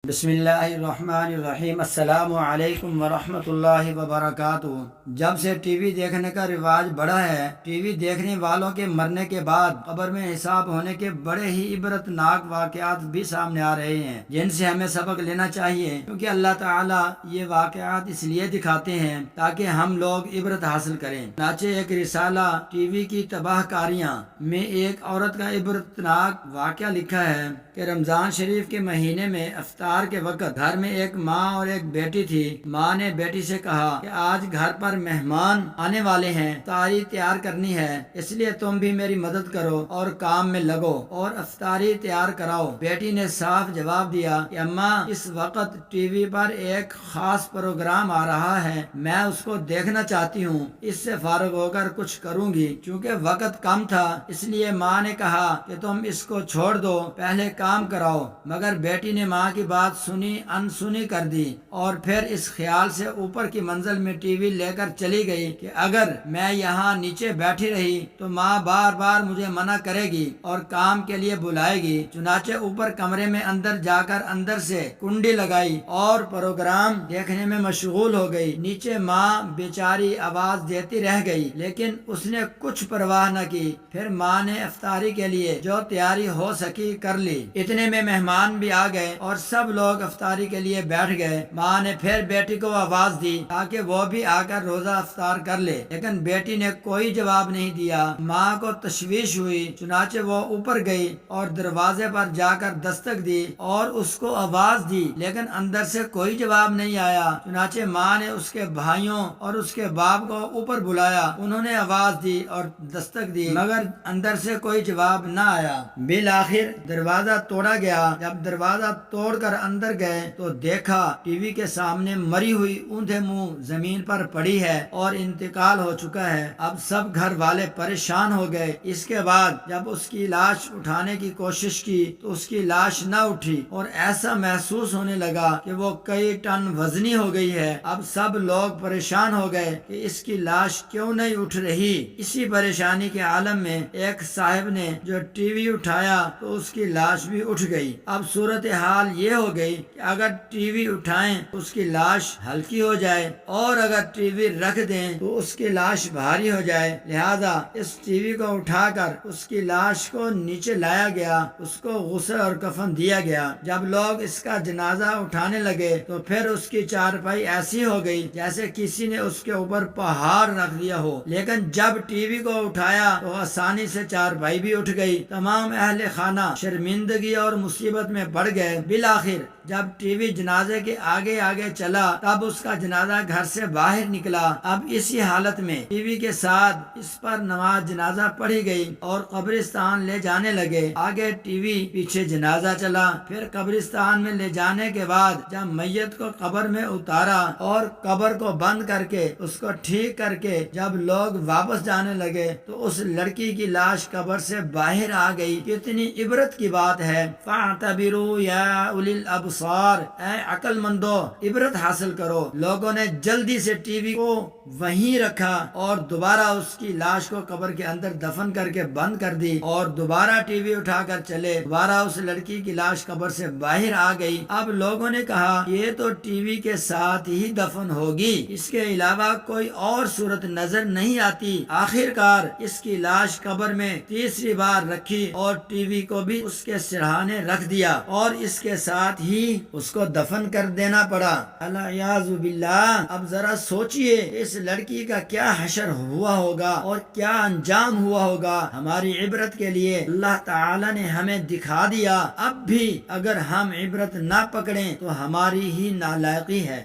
بسم اللہ الرحمن الرحیم۔ السلام علیکم ورحمۃ اللہ وبرکاتہ۔ جب سے ٹی وی دیکھنے کا رواج بڑھا ہے، ٹی وی دیکھنے والوں کے مرنے کے بعد قبر میں حساب ہونے کے بڑے ہی عبرت ناک واقعات بھی سامنے آ رہے ہیں، جن سے ہمیں سبق لینا چاہیے، کیونکہ اللہ تعالیٰ یہ واقعات اس لیے دکھاتے ہیں تاکہ ہم لوگ عبرت حاصل کریں۔ چنانچہ ایک رسالہ ٹی وی کی تباہ کاریاں میں ایک عورت کا عبرت ناک واقعہ لکھا ہے کہ رمضان شریف کے مہینے میں افطار کے وقت گھر میں ایک ماں اور ایک بیٹی تھی۔ ماں نے بیٹی سے کہا کہ آج گھر پر مہمان آنے والے ہیں، افطاری تیار کرنی ہے، اس لیے تم بھی میری مدد کرو اور کام میں لگو اور افطاری تیار کراؤ۔ بیٹی نے صاف جواب دیا کہ اماں، اس وقت ٹی وی پر ایک خاص پروگرام آ رہا ہے، میں اس کو دیکھنا چاہتی ہوں، اس سے فارغ ہو کر کچھ کروں گی۔ چونکہ وقت کم تھا، اس لیے ماں نے کہا کہ تم اس کو چھوڑ دو، پہلے کام کراؤ۔ مگر بیٹی نے ماں کی بات سنی انسنی کر دی اور پھر اس خیال سے اوپر کی منزل میں ٹی وی لے کر چلی گئی کہ اگر میں یہاں نیچے بیٹھی رہی تو ماں بار بار مجھے منع کرے گی اور کام کے لیے بلائے گی۔ چنانچہ اوپر کمرے میں اندر جا کر اندر سے کنڈی لگائی اور پروگرام دیکھنے میں مشغول ہو گئی۔ نیچے ماں بیچاری آواز دیتی رہ گئی، لیکن اس نے کچھ پرواہ نہ کی۔ پھر ماں نے افطاری کے لیے جو تیاری ہو سکی کر لی۔ اتنے میں مہمان بھی آ گئے اور سب لوگ افطاری کے لیے بیٹھ گئے۔ ماں نے پھر بیٹی کو آواز دی تاکہ وہ بھی آ کر روزہ افطار کر لے، لیکن بیٹی نے کوئی جواب نہیں دیا۔ ماں کو تشویش ہوئی، چنانچہ وہ اوپر گئی اور دروازے پر جا کر دستک دی اور اس کو آواز دی، لیکن اندر سے کوئی جواب نہیں آیا۔ چنانچہ ماں نے اس کے بھائیوں اور اس کے باپ کو اوپر بلایا، انہوں نے آواز دی اور دستک دی، مگر اندر سے کوئی جواب نہ آیا۔ بالآخر دروازہ توڑا گیا۔ جب دروازہ توڑ کر اندر گئے تو دیکھا ٹی وی کے سامنے مری ہوئی اوندھے منہ زمین پر پڑی ہے اور انتقال ہو چکا ہے۔ اب سب گھر والے پریشان ہو گئے۔ اس کے بعد جب اس کی لاش اٹھانے کی کوشش کی تو اس کی لاش نہ اٹھی اور ایسا محسوس ہونے لگا کہ وہ کئی ٹن وزنی ہو گئی ہے۔ اب سب لوگ پریشان ہو گئے کہ اس کی لاش کیوں نہیں اٹھ رہی۔ اسی پریشانی کے عالم میں ایک صاحب نے جو ٹی وی اٹھایا تو اس کی لاش بھی اٹھ گئی۔ اب صورتحال یہ ہو گئی کہ اگر ٹی وی اٹھائیں تو اس کی لاش ہلکی ہو جائے اور اگر ٹی وی رکھ دیں تو اس کی لاش بھاری ہو جائے۔ لہذا اس ٹی وی کو اٹھا کر اس کی لاش کو نیچے لایا گیا، اس کو غسل اور کفن دیا گیا۔ جب لوگ اس کا جنازہ اٹھانے لگے تو پھر اس کی چارپائی ایسی ہو گئی جیسے کسی نے اس کے اوپر پہاڑ رکھ دیا ہو، لیکن جب ٹی وی کو اٹھایا تو آسانی سے چارپائی بھی اٹھ گئی۔ تمام اہل خانہ شرمندگی اور مصیبت میں پڑ گئے۔ بالآخر جب ٹی وی جنازے کے آگے آگے چلا تب اس کا جنازہ گھر سے باہر نکلا۔ اب اسی حالت میں ٹی وی کے ساتھ اس پر نماز جنازہ پڑھی گئی اور قبرستان لے جانے لگے۔ آگے ٹی وی، پیچھے جنازہ چلا۔ پھر قبرستان میں لے جانے کے بعد جب میت کو قبر میں اتارا اور قبر کو بند کر کے اس کو ٹھیک کر کے جب لوگ واپس جانے لگے تو اس لڑکی کی لاش قبر سے باہر آ گئی۔ کتنی عبرت کی بات ہے۔ فَاعْتَبِرُوا يَا أُولِي الْأَبْصَارِ، اے عقل مندو عبرت حاصل کرو۔ لوگوں نے جلدی سے ٹی وی کو وہیں رکھا اور دوبارہ اس کی لاش کو قبر کے اندر دفن کر کے بند کر دی اور دوبارہ ٹی وی اٹھا کر چلے۔ دوبارہ اس لڑکی کی لاش قبر سے باہر آ گئی۔ اب لوگوں نے کہا یہ تو ٹی وی کے ساتھ ہی دفن ہوگی، اس کے علاوہ کوئی اور صورت نظر نہیں آتی۔ آخر کار اس کی لاش قبر میں تیسری بار رکھی اور ٹی وی کو بھی اس کے سرہانے رکھ دیا اور اس کے ساتھ ہی اس کو دفن کر دینا پڑا۔ الیاذ باللہ۔ اب ذرا سوچئے اس لڑکی کا کیا حشر ہوا ہوگا اور کیا انجام ہوا ہوگا۔ ہماری عبرت کے لیے اللہ تعالی نے ہمیں دکھا دیا۔ اب بھی اگر ہم عبرت نہ پکڑیں تو ہماری ہی نالائقی ہے۔